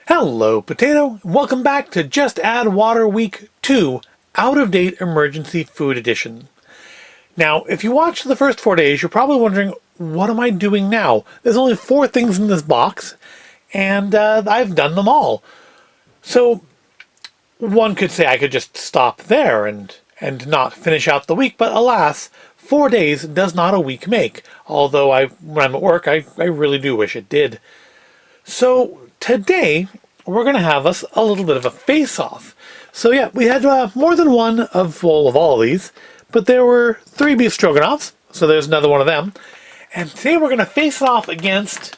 Hello, Potato, and welcome back to Just Add Water Week 2, Out-of-Date Emergency Food Edition. Now, if you watched the first 4 days, you're probably wondering, what am I doing now? There's only 4 things in this box, and I've done them all. So, one could say I could just stop there and not finish out the week, but alas, 4 days does not a week make. Although when I'm at work, I really do wish it did. So today, we're going to have us a little bit of a face-off. So yeah, we had more than one of all of these, but there were 3 beef stroganoffs, so there's another one of them. And today we're going to face it off against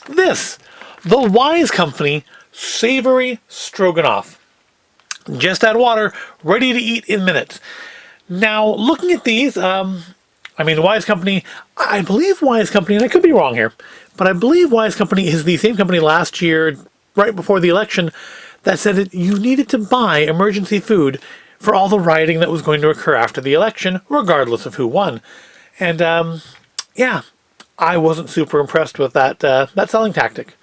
this, the Wise Company Savory Stroganoff. Just add water, ready to eat in minutes. Now, looking at these, Wise Company, I believe Wise Company, and I could be wrong here, but I believe Wise Company is the same company last year, right before the election, that said that you needed to buy emergency food for all the rioting that was going to occur after the election, regardless of who won. And, yeah, I wasn't super impressed with that selling tactic.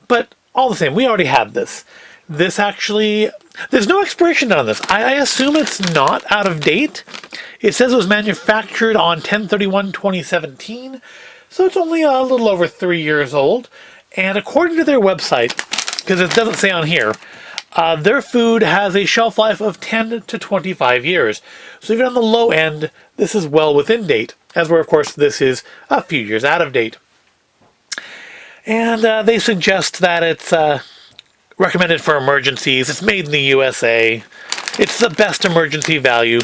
But all the same, we already had this. This actually, there's no expiration date on this. I assume it's not out of date. It says it was manufactured on 10/31/2017, so it's only a little over 3 years old. And according to their website, because it doesn't say on here, their food has a shelf life of 10 to 25 years. So even on the low end, this is well within date, as where, of course, this is a few years out of date. And they suggest that it's recommended for emergencies. It's made in the USA. It's the best emergency value.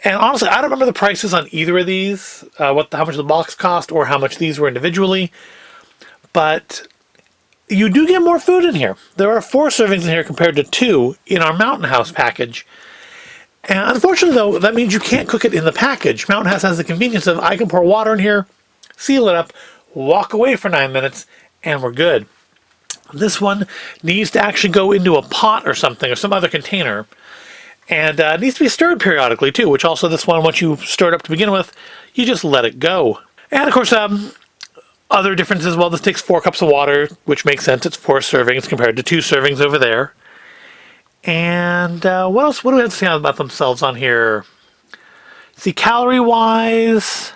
And honestly, I don't remember the prices on either of these, how much the box cost or how much these were individually. But you do get more food in here. There are 4 servings in here compared to 2 in our Mountain House package. And unfortunately, though, that means you can't cook it in the package. Mountain House has the convenience of I can pour water in here, seal it up, walk away for 9 minutes, and we're good. This one needs to actually go into a pot or something, or some other container. And it needs to be stirred periodically, too, which also this one, once you stir it up to begin with, you just let it go. And, of course, other differences, well, this takes 4 cups of water, which makes sense. It's 4 servings compared to 2 servings over there. And what else? What do we have to say about themselves on here? See, calorie-wise,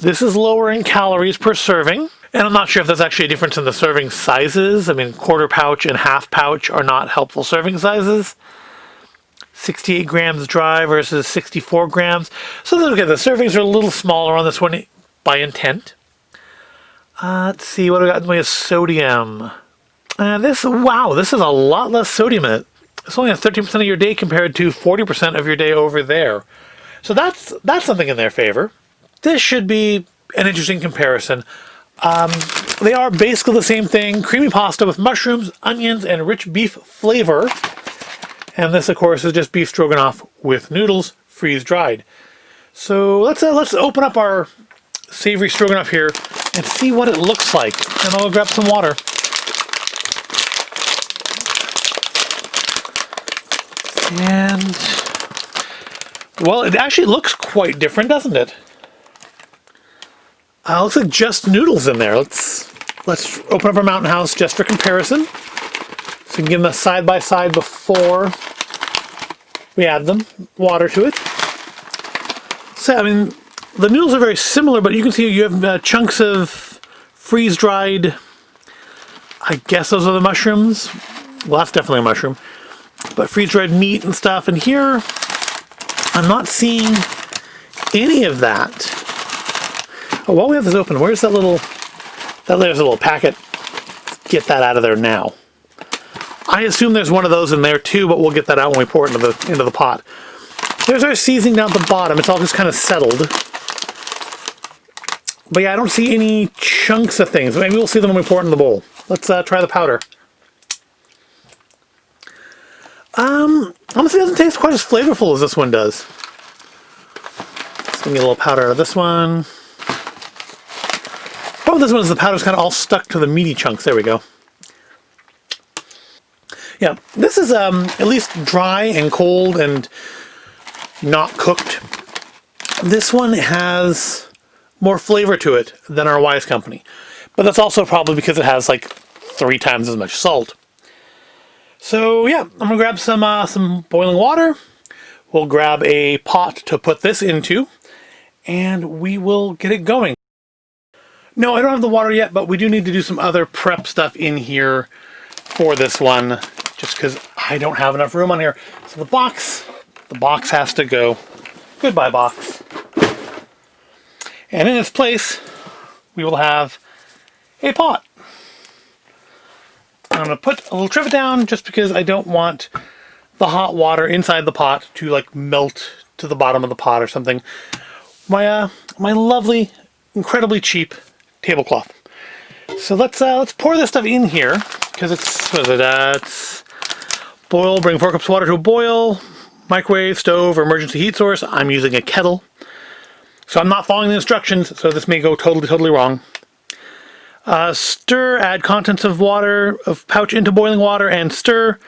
this is lower in calories per serving. And I'm not sure if there's actually a difference in the serving sizes. I mean, quarter pouch and half pouch are not helpful serving sizes. 68 grams dry versus 64 grams. So okay, the servings are a little smaller on this one by intent. Let's see, what do we got in the way of sodium? This is a lot less sodium in it. It's only at 13% of your day compared to 40% of your day over there. So that's something in their favor. This should be an interesting comparison. They are basically the same thing. Creamy pasta with mushrooms, onions, and rich beef flavor. And this, of course, is just beef stroganoff with noodles, freeze-dried. So let's open up our savory stroganoff here and see what it looks like. And I'll grab some water. And, well, it actually looks quite different, doesn't it? Looks like just noodles in there. Let's open up our Mountain House just for comparison. So we can give them a side-by-side before we add them, water to it. So, I mean, the noodles are very similar, but you can see you have chunks of freeze-dried, I guess those are the mushrooms. Well, that's definitely a mushroom. But freeze-dried meat and stuff. And here, I'm not seeing any of that. Oh, while we have this open, where's that little... There's a little packet. Get that out of there now. I assume there's one of those in there too, but we'll get that out when we pour it into the pot. There's our seasoning down at the bottom. It's all just kind of settled. But yeah, I don't see any chunks of things. Maybe we'll see them when we pour it in the bowl. Let's try the powder. Honestly, it doesn't taste quite as flavorful as this one does. Let's get a little powder out of this one. Problem with this one is the powder's kind of all stuck to the meaty chunks. There we go. Yeah, this is at least dry and cold and not cooked. This one has more flavor to it than our Wise Company. But that's also probably because it has like 3 times as much salt. So yeah, I'm gonna grab some boiling water. We'll grab a pot to put this into, and we will get it going. No, I don't have the water yet, but we do need to do some other prep stuff in here for this one, just because I don't have enough room on here. So the box has to go. Goodbye, box. And in its place, we will have a pot. I'm going to put a little trivet down just because I don't want the hot water inside the pot to like melt to the bottom of the pot or something. My lovely, incredibly cheap tablecloth. So let's pour this stuff in here because it's boil. Bring 4 cups of water to a boil. Microwave, stove, or emergency heat source. I'm using a kettle, so I'm not following the instructions. So this may go totally wrong. Stir. Add contents of pouch into boiling water and stir.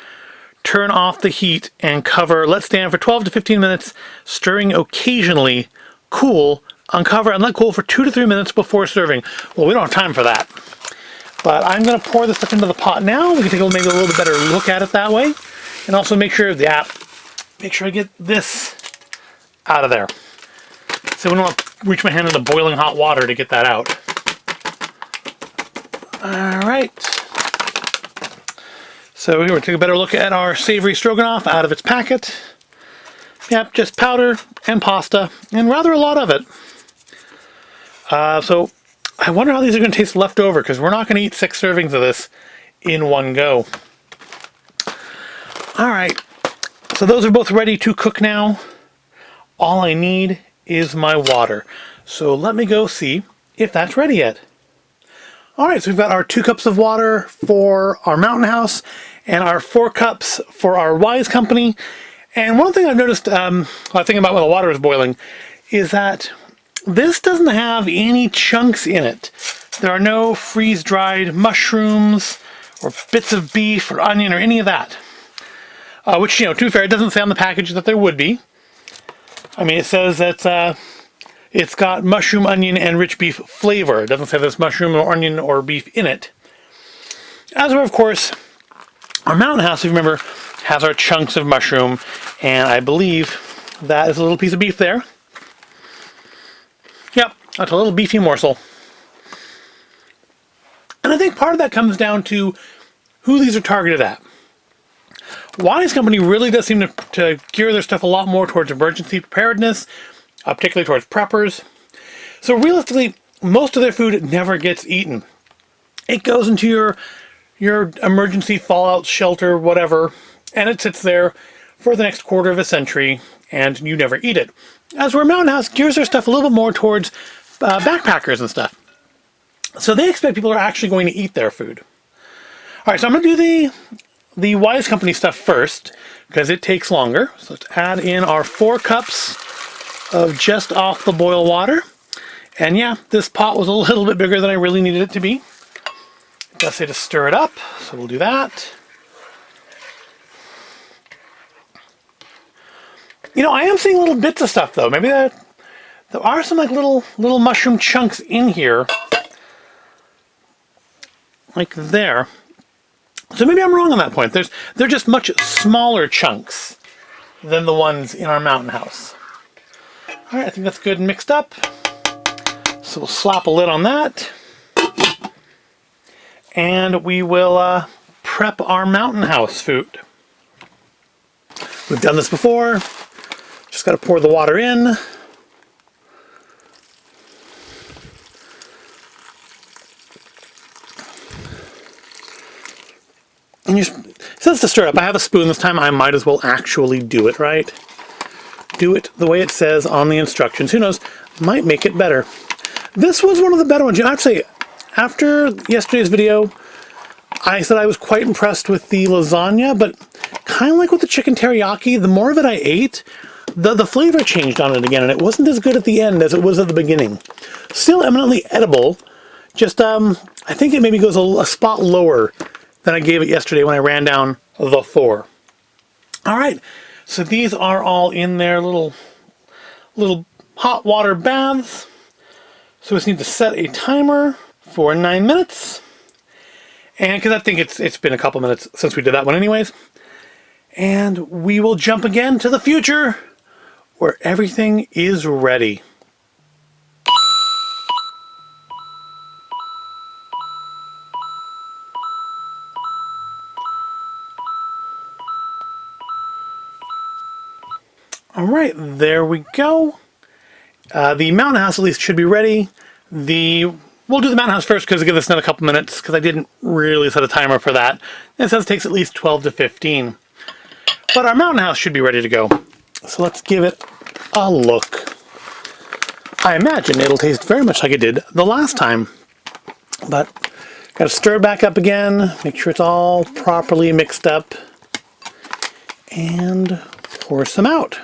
Turn off the heat and cover. Let stand for 12 to 15 minutes, stirring occasionally. Cool. Uncover and let cool for 2 to 3 minutes before serving. Well, we don't have time for that. But I'm going to pour this stuff into the pot now. We can take maybe a little bit better look at it that way. And also make sure I get this out of there. So we don't want to reach my hand into boiling hot water to get that out. All right. So we're going to take a better look at our savory stroganoff out of its packet. Yep, just powder and pasta, and rather a lot of it. So I wonder how these are going to taste left over, because we're not going to eat 6 servings of this in one go. All right, so those are both ready to cook now. All I need is my water. So let me go see if that's ready yet. All right, so we've got our 2 cups of water for our Mountain House and our 4 cups for our Wise Company. And one thing I've noticed while thinking about when the water is boiling is that this doesn't have any chunks in it. There are no freeze-dried mushrooms or bits of beef or onion or any of that. Which, to be fair, it doesn't say on the package that there would be. I mean, it says that it's got mushroom, onion, and rich beef flavor. It doesn't say there's mushroom or onion or beef in it. As well, of course, our Mountain House, if you remember, has our chunks of mushroom, and I believe that is a little piece of beef there. Yep, that's a little beefy morsel. And I think part of that comes down to who these are targeted at. Wise Company really does seem to gear their stuff a lot more towards emergency preparedness, particularly towards preppers. So realistically, most of their food never gets eaten. It goes into your emergency fallout shelter, whatever, and it sits there for the next quarter of a century, and you never eat it. As where Mountain House gears their stuff a little bit more towards backpackers and stuff. So they expect people are actually going to eat their food. All right, so I'm going to do the Wise Company stuff first, because it takes longer. So let's add in our 4 cups of just off the boil water. And yeah, this pot was a little bit bigger than I really needed it to be. It does say to stir it up, so we'll do that. I am seeing little bits of stuff though. Maybe there are some like little mushroom chunks in here, like there. So maybe I'm wrong on that point. They're just much smaller chunks than the ones in our Mountain House. All right, I think that's good and mixed up. So we'll slap a lid on that, and we will prep our Mountain House food. We've done this before. Just got to pour the water in. And it says to stir it up. I have a spoon this time. I might as well actually do it right. Do it the way it says on the instructions. Who knows? Might make it better. This was one of the better ones. I'd say after yesterday's video, I said I was quite impressed with the lasagna, but kind of like with the chicken teriyaki, the more of it I ate, the flavor changed on it again, and it wasn't as good at the end as it was at the beginning. Still eminently edible, just I think it maybe goes a spot lower than I gave it yesterday when I ran down the 4. All right, so these are all in their little hot water baths. So we just need to set a timer for 9 minutes. And because I think it's been a couple minutes since we did that one anyways. And we will jump again to the future where everything is ready. All right, there we go. The mountain house at least should be ready. We'll do the mountain house first because it'll give us another couple minutes because I didn't really set a timer for that. It says it takes at least 12 to 15. But our mountain house should be ready to go. So let's give it a look. I imagine it'll taste very much like it did the last time. But got to stir it back up again, make sure it's all properly mixed up, and pour some out.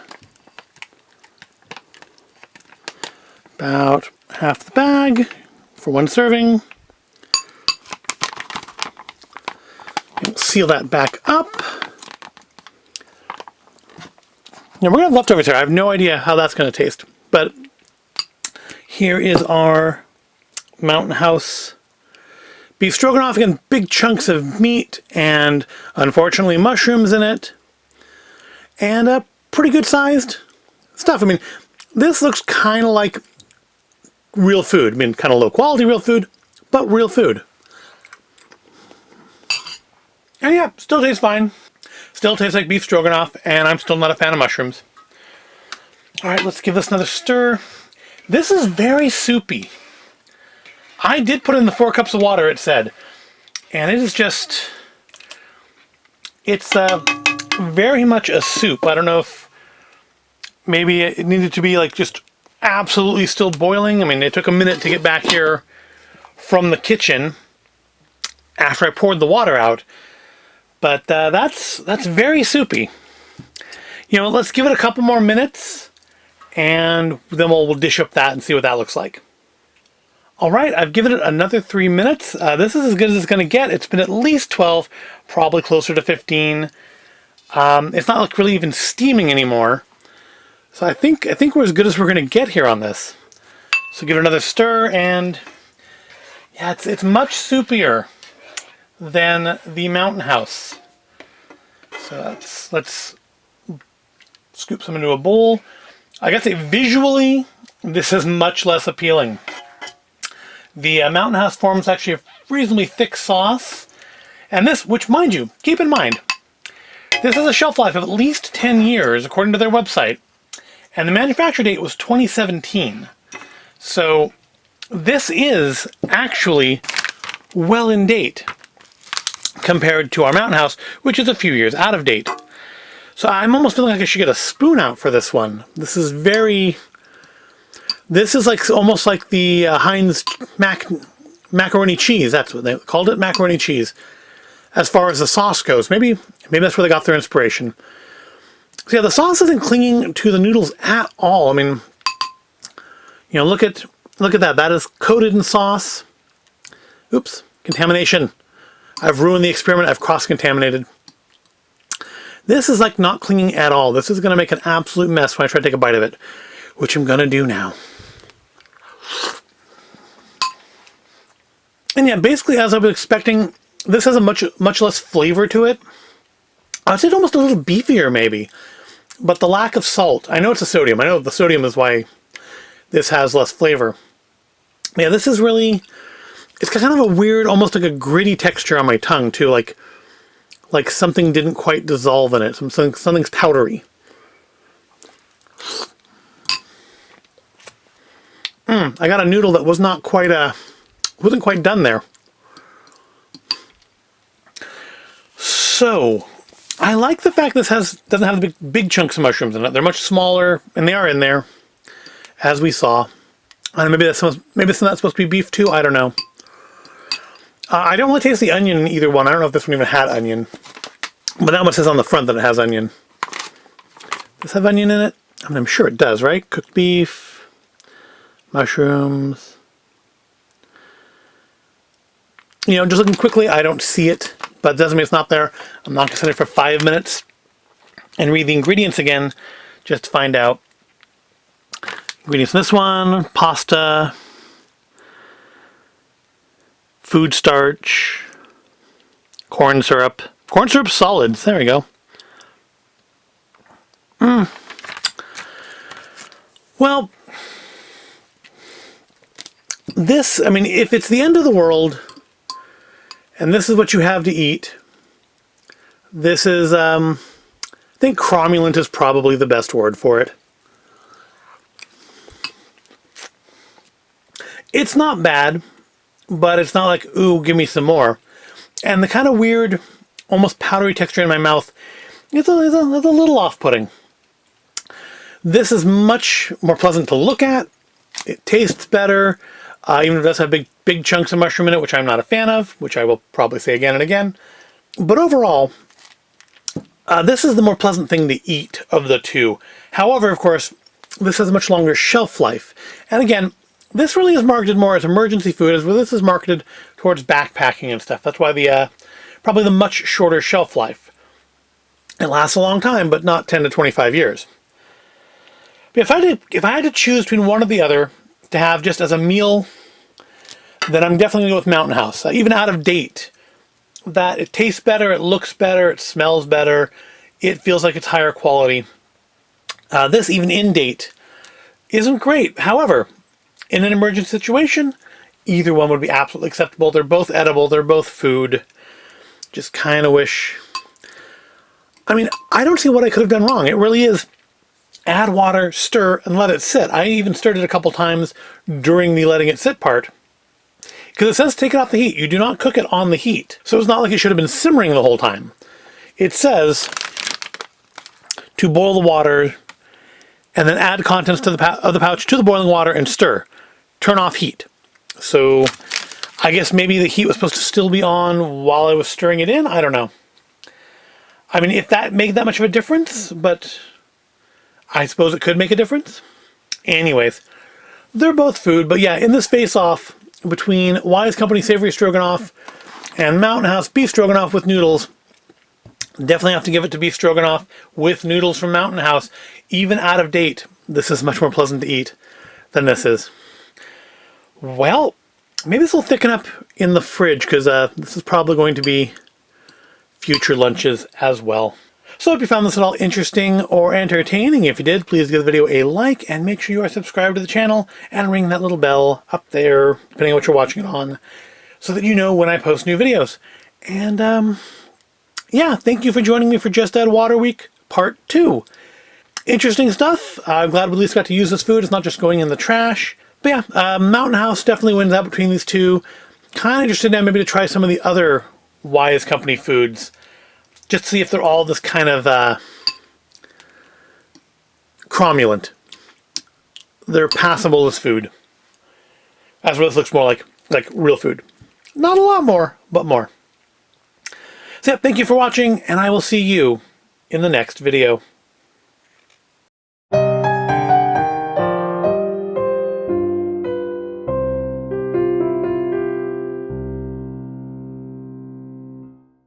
About half the bag for one serving. And seal that back up. Now we're going to have leftovers here. I have no idea how that's going to taste. But here is our Mountain House beef stroganoff. Again, big chunks of meat and unfortunately mushrooms in it. And a pretty good sized stuff. I mean, this looks kind of like real food. I mean, kind of low quality real food, but real food. And yeah, still tastes fine. Still tastes like beef stroganoff, and I'm still not a fan of mushrooms. All right, let's give this another stir. This is very soupy. I did put in the 4 cups of water, it said. And it is just... It's very much a soup. I don't know if maybe it needed to be like just absolutely still boiling. I mean, it took a minute to get back here from the kitchen after I poured the water out. But that's very soupy. You know, let's give it a couple more minutes, and then we'll dish up that and see what that looks like. All right, I've given it another 3 minutes. This is as good as it's going to get. It's been at least 12, probably closer to 15. It's not like really even steaming anymore. So I think we're as good as we're going to get here on this. So give it another stir, and yeah, it's much soupier than the Mountain House. So let's scoop some into a bowl. I gotta say, visually, this is much less appealing. The Mountain House forms actually a reasonably thick sauce, and this, which mind you, keep in mind, this has a shelf life of at least 10 years according to their website. And the manufacture date was 2017. So this is actually well in date compared to our Mountain House, which is a few years out of date. So I'm almost feeling like I should get a spoon out for this one. This is like almost like the Heinz macaroni cheese. That's what they called it, macaroni cheese. As far as the sauce goes, maybe that's where they got their inspiration. So yeah, the sauce isn't clinging to the noodles at all. I mean, you know, look at that. That is coated in sauce. Oops, contamination. I've ruined the experiment. I've cross-contaminated. This is like not clinging at all. This is going to make an absolute mess when I try to take a bite of it, which I'm going to do now. And yeah, basically as I was expecting, this has a much less flavor to it. I would say it's almost a little beefier maybe. But the lack of salt, I know it's the sodium. I know the sodium is why this has less flavor. Yeah, this is really, it's kind of a weird, almost like a gritty texture on my tongue too, like something didn't quite dissolve in it. Something's powdery. I got a noodle that was not quite wasn't quite done there. So I like the fact this doesn't have the big chunks of mushrooms in it. They're much smaller, and they are in there, as we saw. And maybe that's not supposed to be beef too. I don't know. I don't really taste the onion in either one. I don't know if this one even had onion, but that one says on the front that it has onion. Does this have onion in it? I mean, I'm sure it does, right? Cooked beef, mushrooms. You know, just looking quickly, I don't see it, but it doesn't mean it's not there. I'm not going to sit there for 5 minutes and read the ingredients again just to find out. Ingredients in this one: pasta, food starch, corn syrup solids, there we go, Well, this, I mean, if it's the end of the world and this is what you have to eat, this is, I think cromulent is probably the best word for it. It's not bad, but it's not like, ooh, give me some more. And the kind of weird, almost powdery texture in my mouth, it's a little off-putting. This is much more pleasant to look at. It tastes better, even if it does have big chunks of mushroom in it, which I'm not a fan of, which I will probably say again and again. But overall, this is the more pleasant thing to eat of the two. However, of course, this has a much longer shelf life. And again, this really is marketed more as emergency food, as well. This is marketed towards backpacking and stuff. That's why the probably the much shorter shelf life. It lasts a long time, but not 10 to 25 years. But if I had to choose between one or the other to have just as a meal, then I'm definitely going to go with Mountain House. Even out of date, that it tastes better, it looks better, it smells better, it feels like it's higher quality. This, even in date, isn't great. However, in an emergency situation, either one would be absolutely acceptable. They're both edible, they're both food. Just kind of wish... I mean, I don't see what I could have done wrong. It really is add water, stir, and let it sit. I even stirred it a couple times during the letting it sit part. Because it says take it off the heat. You do not cook it on the heat. So it's not like it should have been simmering the whole time. It says to boil the water and then add contents to of the pouch to the boiling water and stir. Turn off heat. So I guess maybe the heat was supposed to still be on while I was stirring it in. I don't know. I mean, if that made that much of a difference, but I suppose it could make a difference. Anyways, they're both food, but yeah, in this face-off between Wise Company Savory Stroganoff and Mountain House Beef Stroganoff with noodles, definitely have to give it to Beef Stroganoff with noodles from Mountain House. Even out of date, this is much more pleasant to eat than this is. Well, maybe this will thicken up in the fridge, because this is probably going to be future lunches as well. So I hope you found this at all interesting or entertaining. If you did, please give the video a like and make sure you are subscribed to the channel and ring that little bell up there, depending on what you're watching it on, so that you know when I post new videos. And yeah, thank you for joining me for Just Add Water Week Part 2. Interesting stuff. I'm glad we at least got to use this food. It's not just going in the trash. But yeah, Mountain House definitely wins out between these two. Kind of interested now maybe to try some of the other Wise Company foods, just to see if they're all this kind of cromulent. They're passable as food. As well, this looks more like real food. Not a lot more, but more. So yeah, thank you for watching, and I will see you in the next video.